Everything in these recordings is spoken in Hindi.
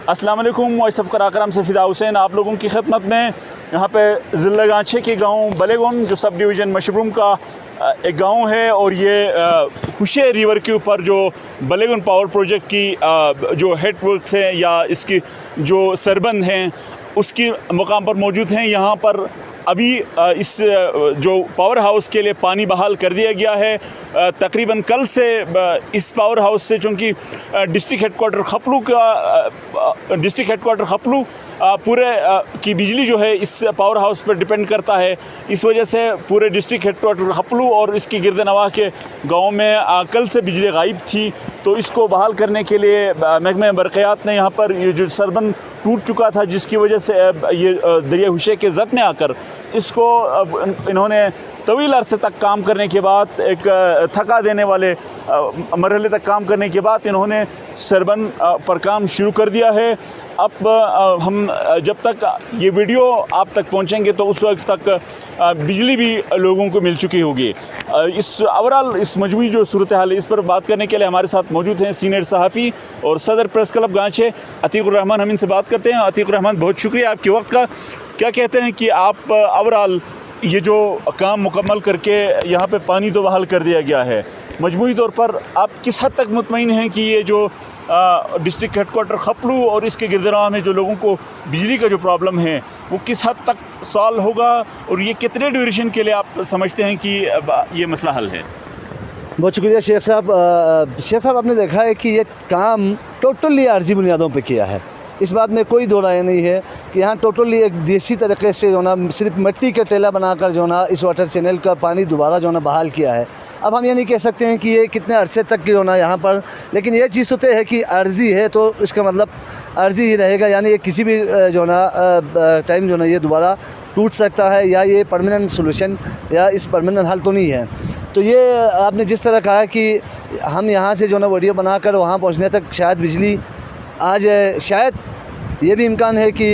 अस्सलाम वालेकुम। वॉइस ऑफ कराकरम से फ़िदा हुसैन आप लोगों की खिदमत में। यहाँ पे ज़िला गांछे के गांव बलेगुन जो सब डिवीज़न मशरूम का एक गांव है और ये हुशे रिवर के ऊपर जो बलेगुन पावर प्रोजेक्ट की जो हेडवर्क्स हैं या इसकी जो सरबंद हैं उसकी मुकाम पर मौजूद हैं। यहाँ पर अभी इस जो पावर हाउस के लिए पानी बहाल कर दिया गया है। तकरीबन कल से इस पावर हाउस से, चूँकि डिस्ट्रिक्ट हेडकोार्टर खपलू पूरे की बिजली जो है इस पावर हाउस पर डिपेंड करता है। इस वजह से पूरे डिस्ट्रिक्ट हेडकोार्टर खपलू और इसकी गिरदनवाह के गाँव में कल से बिजली गायब थी। तो इसको बहाल करने के लिए महकमे बरक़ियात ने यहाँ पर ये जो सरबंद टूट चुका था, जिसकी वजह से ये दरिया हुशे के ज़द में आकर इसको इन्होंने तवील अरसे तक काम करने के बाद, एक थका देने वाले मरहले तक काम करने के बाद इन्होंने सरबंद पर काम शुरू कर दिया है। अब हम जब तक ये वीडियो आप तक पहुंचेंगे तो उस वक्त तक बिजली भी लोगों को मिल चुकी होगी। ओवरऑल इस मजमूई जो सूरत हाल है इस पर बात करने के लिए हमारे साथ मौजूद हैं सीनियर सहाफ़ी और सदर प्रेस क्लब गांछे अतीकुर रहमान। हम इनसे बात करते हैं। अतीकुर रहमान, बहुत शुक्रिया आपके वक्त का। क्या कहते हैं कि आप ओवरऑल ये जो काम मुकम्मल करके यहाँ पे पानी तो बहाल कर दिया गया है, मजमूई तौर पर आप किस हद तक मुतमईन हैं कि ये जो डिस्ट्रिक्ट हेडकोार्टर खपलू और इसके गिरदनवाह में जो लोगों को बिजली का जो प्रॉब्लम है वो किस हद तक सॉल्व होगा और ये कितने ड्यूरेशन के लिए आप समझते हैं कि ये मसला हल है? बहुत शुक्रिया शेख साहब। आपने देखा है कि ये काम टोटली आर्जी बुनियादों पे किया है। इस बात में कोई दो राय नहीं है कि यहाँ टोटली एक देसी तरीके से जो ना सिर्फ मिट्टी का टेला बनाकर जो ना इस वाटर चैनल का पानी दोबारा जो ना बहाल किया है। अब हम ये नहीं कह सकते हैं कि ये कितने अरसे तक की जो ना यहाँ पर, लेकिन ये चीज़ तो तय है कि अर्जी है तो इसका मतलब अर्जी ही रहेगा, यानी ये किसी भी जो ना टाइम जो ना ये दोबारा टूट सकता है या ये परमानेंट सोल्यूशन या इस परमानेंट हल तो नहीं है। तो ये आपने जिस तरह कहा कि हम यहाँ से जो ना वीडियो बनाकर वहाँ पहुँचने तक शायद बिजली आ जाए, शायद ये भी इम्कान है कि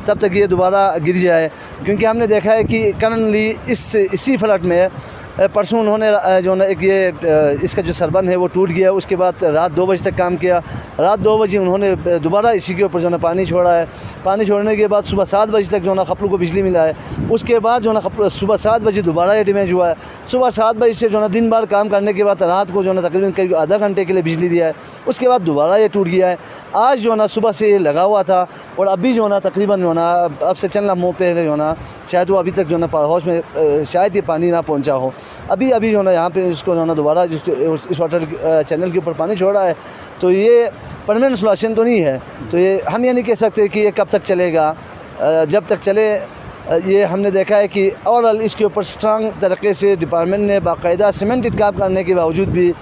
तब तक ये दोबारा गिर जाए, क्योंकि हमने देखा है कि करंटली इसी फ्लड में परसों उन्होंने जो ना एक ये इसका जो सरबंद है वो टूट गया। उसके बाद रात 2 बजे तक काम किया। रात 2 बजे उन्होंने दोबारा इसी के ऊपर जो ना पानी छोड़ा है। पानी छोड़ने के बाद सुबह 7 बजे तक जो ना खपलू को बिजली मिला है। उसके बाद जो ना सुबह 7 बजे दोबारा ये डैमेज हुआ है। सुबह 7 बजे से जो ना दिन भर काम करने के बाद रात को जो ना तकरीबन करीब आधा घंटे के लिए बिजली दिया है। उसके बाद दोबारा ये टूट गया है। आज जो ना सुबह से ये लगा हुआ था और अभी जो ना तकरीबन जो ना अब से चंद लम्हों पहले जो ना शायद वो अभी तक जो ना पावर हाउस में शायद ये पानी ना पहुंचा हो। अभी जो ना यहाँ पे इसको जो ना दोबारा इस वाटर चैनल के ऊपर पानी छोड़ा है। तो ये परमानेंट सोल्यूशन तो नहीं है। तो ये हम ये नहीं कह सकते कि ये कब तक चलेगा। जब तक चले, ये हमने देखा है कि ओवरऑल इसके ऊपर स्ट्रांग तरीके से डिपार्टमेंट ने बाकायदा सीमेंटेड काम करने के बावजूद भी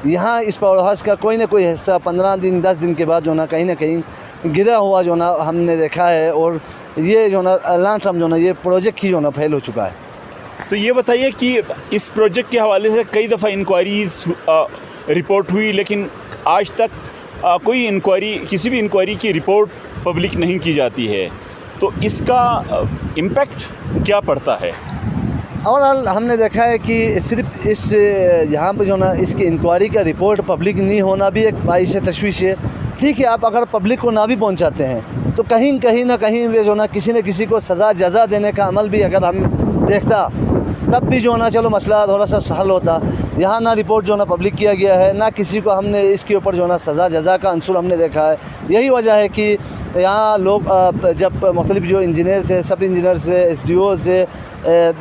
यहाँ इस पावर हाउस का कोई ना कोई हिस्सा 15 दिन 10 दिन के बाद जो ना कहीं गिरा हुआ जो ना हमने देखा है। और ये जो ना लॉन्ग टर्म जो ना ये प्रोजेक्ट ही जो ना फेल हो चुका है। तो ये बताइए कि इस प्रोजेक्ट के हवाले से कई दफ़ा इंक्वायरीज़ रिपोर्ट हुई, लेकिन आज तक कोई किसी भी इंक्वायरी की रिपोर्ट पब्लिक नहीं की जाती है। तो इसका इम्पैक्ट क्या पड़ता है? ओवरऑल हमने देखा है कि सिर्फ इस यहाँ पर जो ना इसकी इंक्वायरी का रिपोर्ट पब्लिक नहीं होना भी एक बाइश तशवीश है। ठीक है, आप अगर पब्लिक को ना भी पहुँचाते हैं तो कहीं ना कहीं वे जो ना किसी को सज़ा जज़ा देने का अमल भी अगर हम देखता तब भी जो ना चलो मसला थोड़ा सा हल होता। यहाँ ना रिपोर्ट जो ना पब्लिक किया गया है, ना किसी को हमने इसके ऊपर जो ना सज़ा जज़ा का अंसुर हमने देखा है। यही वजह है कि यहाँ लोग जब मुख्तलिफ जो इंजीनियर्स हैं, सब इंजीनियर्स से, SDO से,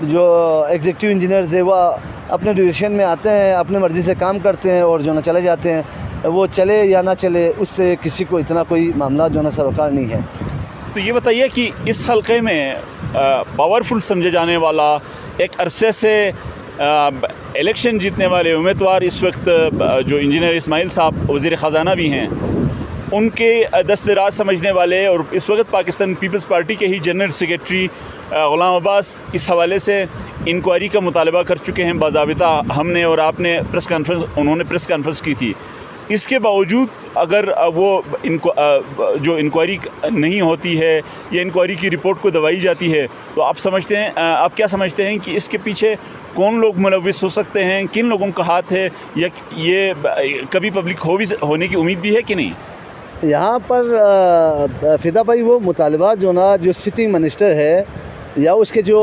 जो एग्जीक्यूटिव इंजीनियर्स है, वह अपने ड्यूरेशन में आते हैं, अपनी मर्ज़ी से काम करते हैं और जो ना चले जाते हैं। वो चले या ना चले उससे किसी को इतना कोई मामला जो ना सरोकार नहीं है। तो ये बताइए कि इस हल्के में पावरफुल समझे जाने वाला एक अरसे से इलेक्शन जीतने वाले उम्मीदवार इस वक्त जो इंजीनियर इस्माइल साहब वज़ीर ख़ज़ाना भी हैं, उनके दस्तराज समझने वाले और इस वक्त पाकिस्तान पीपल्स पार्टी के ही जनरल सेक्रेटरी ग़ुलाम अब्बास इस हवाले से इंक्वायरी का मुतालबा कर चुके हैं। बाज़ाबिता हमने और आपने उन्होंने प्रेस कॉन्फ्रेंस की थी। इसके बावजूद अगर वो जो इंक्वायरी नहीं होती है या इंक्वायरी की रिपोर्ट को दबाई जाती है, तो आप क्या समझते हैं कि इसके पीछे कौन लोग मुलव्विस हो सकते हैं, किन लोगों का हाथ है, या ये कभी पब्लिक होने की उम्मीद भी है कि नहीं? यहाँ पर फिदा भाई वो मुतालबात जो ना जो सिटिंग मिनिस्टर है या उसके जो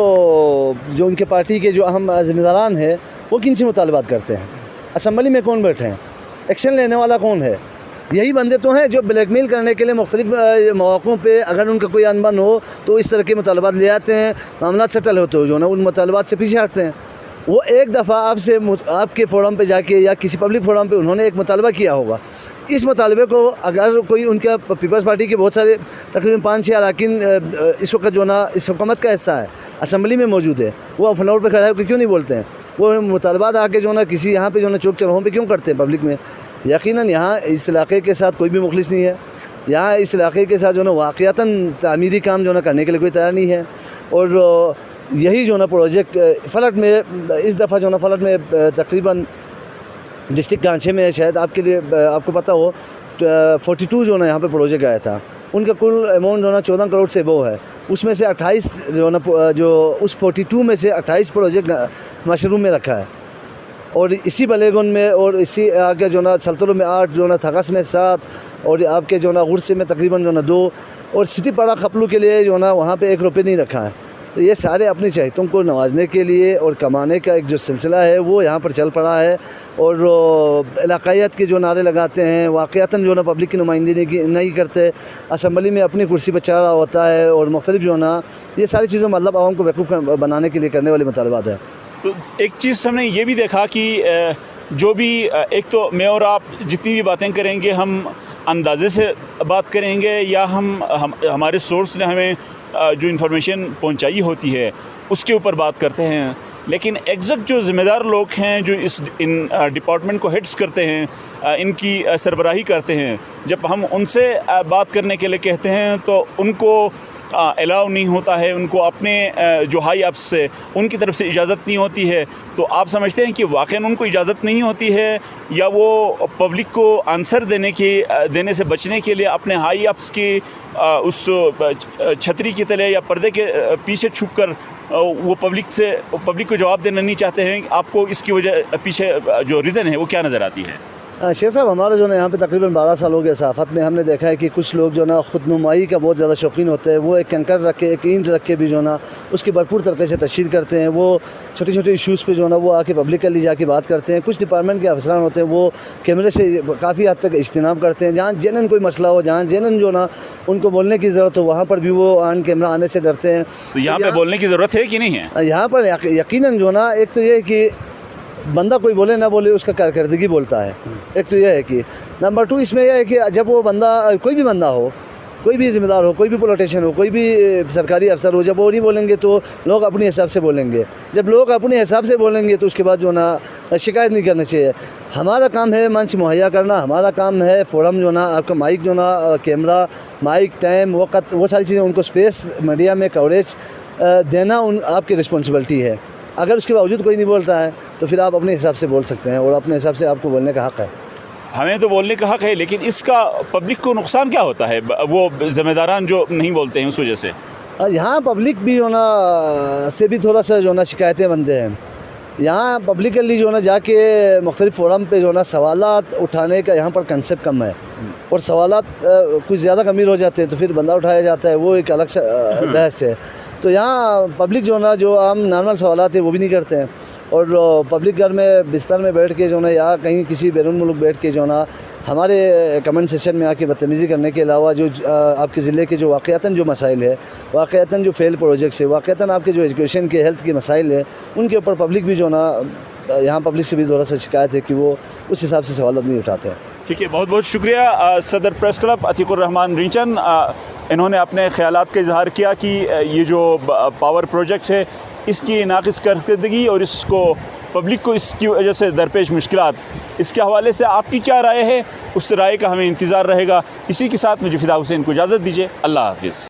उनके पार्टी के जो अहम ज़िम्मेदारान है वो किन से मुतालबात करते हैं? असम्बली में कौन बैठे हैं? एक्शन लेने वाला कौन है? यही बंदे तो हैं जो ब्लैकमेल करने के लिए मुख्तलिफ मौक़ों पे अगर उनका कोई अनबन हो तो इस तरह के मुतालबात ले आते हैं, मामला सेटल होते हो जो ना उन मुतालबात से पीछे हटते हैं। वो एक दफ़ा आपके फोरम पे जाके या किसी पब्लिक फोरम पे उन्होंने एक मुतालबा किया होगा। इस मुतालबे को अगर कोई उनका पीपल्स पार्टी के बहुत सारे तकरीबन 5-6 अरकान इस वक्त जो ना इस हुकूमत का हिस्सा है, असम्बली में मौजूद है, वो फ्लोर पे खड़ा है क्यों नहीं बोलते हैं? वो मुतालबात आके जो ना किसी यहाँ पे जो ना चौक चौराहों पे क्यों करते हैं पब्लिक में? यकीनन यहाँ इस इलाके के साथ कोई भी मुखलिस नहीं है। यहाँ इस इलाके के साथ जो ना वाक़यातन तामीरी काम जो ना करने के लिए कोई तैयार नहीं है। और यही जो ना प्रोजेक्ट फलट में इस दफ़ा जो ना फलट में तकरीबन डिस्ट्रिक्ट गांचे में शायद आपको पता हो 42 जो ना यहाँ पे प्रोजेक्ट आया था, उनका कुल अमाउंट जो ना 14 करोड़ से वो है। उसमें से 28 जो ना जो उस 42 में से 28 प्रोजेक्ट मशरूम में रखा है और इसी बलेगुन में और इसी आगे जो ना सल्तनों में 8 जो ना थगस में 7 और आपके जो ना गुरसे में तकरीबन जो ना 2 और सिटी पाड़ा खपलू के लिए जो ना वहाँ पे 1 रुपये नहीं रखा है। तो ये सारे अपनी चहितों को नवाजने के लिए और कमाने का एक जो सिलसिला है वो यहाँ पर चल पड़ा है। और इलाक़ायत के जो नारे लगाते हैं, वाक़यातन जो ना पब्लिक की नुमाइंदगी नहीं करते, असम्बली में अपनी कुर्सी पर चढ़ा रहा होता है और मुख्तलिफ जो ना ये सारी चीज़ें मतलब आवाम को बेवकूफ़ बनाने के लिए करने वाले मुतालबात है। तो एक चीज़ हमने ये भी देखा कि जो भी एक तो मैं और आप जितनी भी बातें करेंगे हम अंदाज़े से बात करेंगे या हमारे सोर्स ने हमें जो इन्फॉर्मेशन पहुंचाई होती है उसके ऊपर बात करते हैं, लेकिन एग्जैक्ट जो ज़िम्मेदार लोग हैं जो इन डिपार्टमेंट को हेड्स करते हैं, इनकी सरबराही करते हैं, जब हम उनसे बात करने के लिए कहते हैं तो उनको अलाउ नहीं होता है, उनको अपने जो हाई अप्स से उनकी तरफ से इजाज़त नहीं होती है। तो आप समझते हैं कि वाक़ई उनको इजाज़त नहीं होती है या वो पब्लिक को आंसर देने से बचने के लिए अपने हाई अप्स की उस छतरी की तले या पर्दे के पीछे छुप कर वो पब्लिक को जवाब देना नहीं चाहते हैं? आपको इसकी वजह पीछे जो रीज़न है वो क्या नज़र आती है? शेख साहब, हमारा जो ना यहाँ पे तकरीबन 12 साल हो गए सहाफ़त में, हमने देखा है कि कुछ लोग जो ना खुदनुमाई का बहुत ज़्यादा शौकीन होते हैं। वो एक कंकर रख के एक ईंट रख के भी जो ना उसकी भरपूर तरीके से तशहीर करते हैं। वो छोटे छोटे इशूज़ पे जो ना वो आके पब्लिकली जाके बात करते हैं। कुछ डिपार्टमेंट के अफसरान होते हैं वो कैमरे से काफ़ी हद तक इज्तिनाब करते हैं। जहाँ जेनन कोई मसला हो, जहाँ जेनन जो ना उनको बोलने की ज़रूरत हो, वहाँ पर भी वो ऑन कैमरा आने से डरते हैं। तो यहाँ पर बोलने की ज़रूरत है कि नहीं है? यहाँ पर यकीनन जो ना एक तो ये है कि बंदा कोई बोले ना बोले उसका कारकर्दगी बोलता है। एक तो यह है कि नंबर 2 इसमें यह है कि जब वो बंदा कोई भी बंदा हो, कोई भी ज़िम्मेदार हो, कोई भी पॉलिटिशियन हो, कोई भी सरकारी अफसर हो, जब वो नहीं बोलेंगे तो लोग अपने हिसाब से बोलेंगे। जब लोग अपने हिसाब से बोलेंगे तो उसके बाद जो ना शिकायत नहीं करनी चाहिए। हमारा काम है मंच मुहैया करना, हमारा काम है फोरम जो ना आपका माइक जो ना कैमरा, माइक, टाइम, वक्त, वो सारी चीज़ें उनको स्पेस मीडिया में कवरेज देना आपकी रिस्पॉन्सिबिलिटी है। अगर उसके बावजूद कोई नहीं बोलता है तो फिर आप अपने हिसाब से बोल सकते हैं और अपने हिसाब से आपको बोलने का हक़ है। हमें तो बोलने का हक़ है, लेकिन इसका पब्लिक को नुकसान क्या होता है वो ज़िम्मेदारान जो नहीं बोलते हैं उस वजह से? यहाँ पब्लिक भी जो ना से भी थोड़ा सा जो ना शिकायतें बनते हैं। यहाँ पब्लिकली जो ना जाके मुख्तलिफ फोरम पे जो ना सवालात उठाने का यहाँ पर कंसेप्ट कम है और सवालात कुछ ज़्यादा गंभीर हो जाते हैं तो फिर बंदा उठाया जाता है, वो एक अलग सा बहस है। तो यहाँ पब्लिक जो ना जो आम नॉर्मल सवालात है वो भी नहीं करते हैं और पब्लिक घर में बिस्तर में बैठ के जो ना या कहीं किसी बैरून मुल्क बैठ के जो ना हमारे कमेंट सेशन में आके बदतमीज़ी करने के अलावा जो आपके ज़िले के जो वाक़यातन जो मसाइल है, वाक़यातन जो फेल प्रोजेक्ट्स है, वाक़यातन आपके जो एजुकेशन के हेल्थ के मसाइल है, उनके ऊपर पब्लिक भी जो ना यहाँ पब्लिक से भी थोड़ा सा शिकायत है कि वो उस हिसाब से सवाल नहीं उठाते हैं। ठीक है, बहुत बहुत शुक्रिया सदर प्रेस क्लब अतीकुर रहमान रिंचन। इन्होंने अपने ख़यालात का इजहार किया कि ये जो पावर प्रोजेक्ट है इसकी नाक़िस कारकर्दगी और इसको पब्लिक को इसकी वजह से दरपेश मुश्किलात, इसके हवाले से आपकी क्या राय है, उस राय का हमें इंतज़ार रहेगा। इसी के साथ मुझे फ़िदा हुसैन को इजाज़त दीजिए। अल्लाह हाफ़िज़।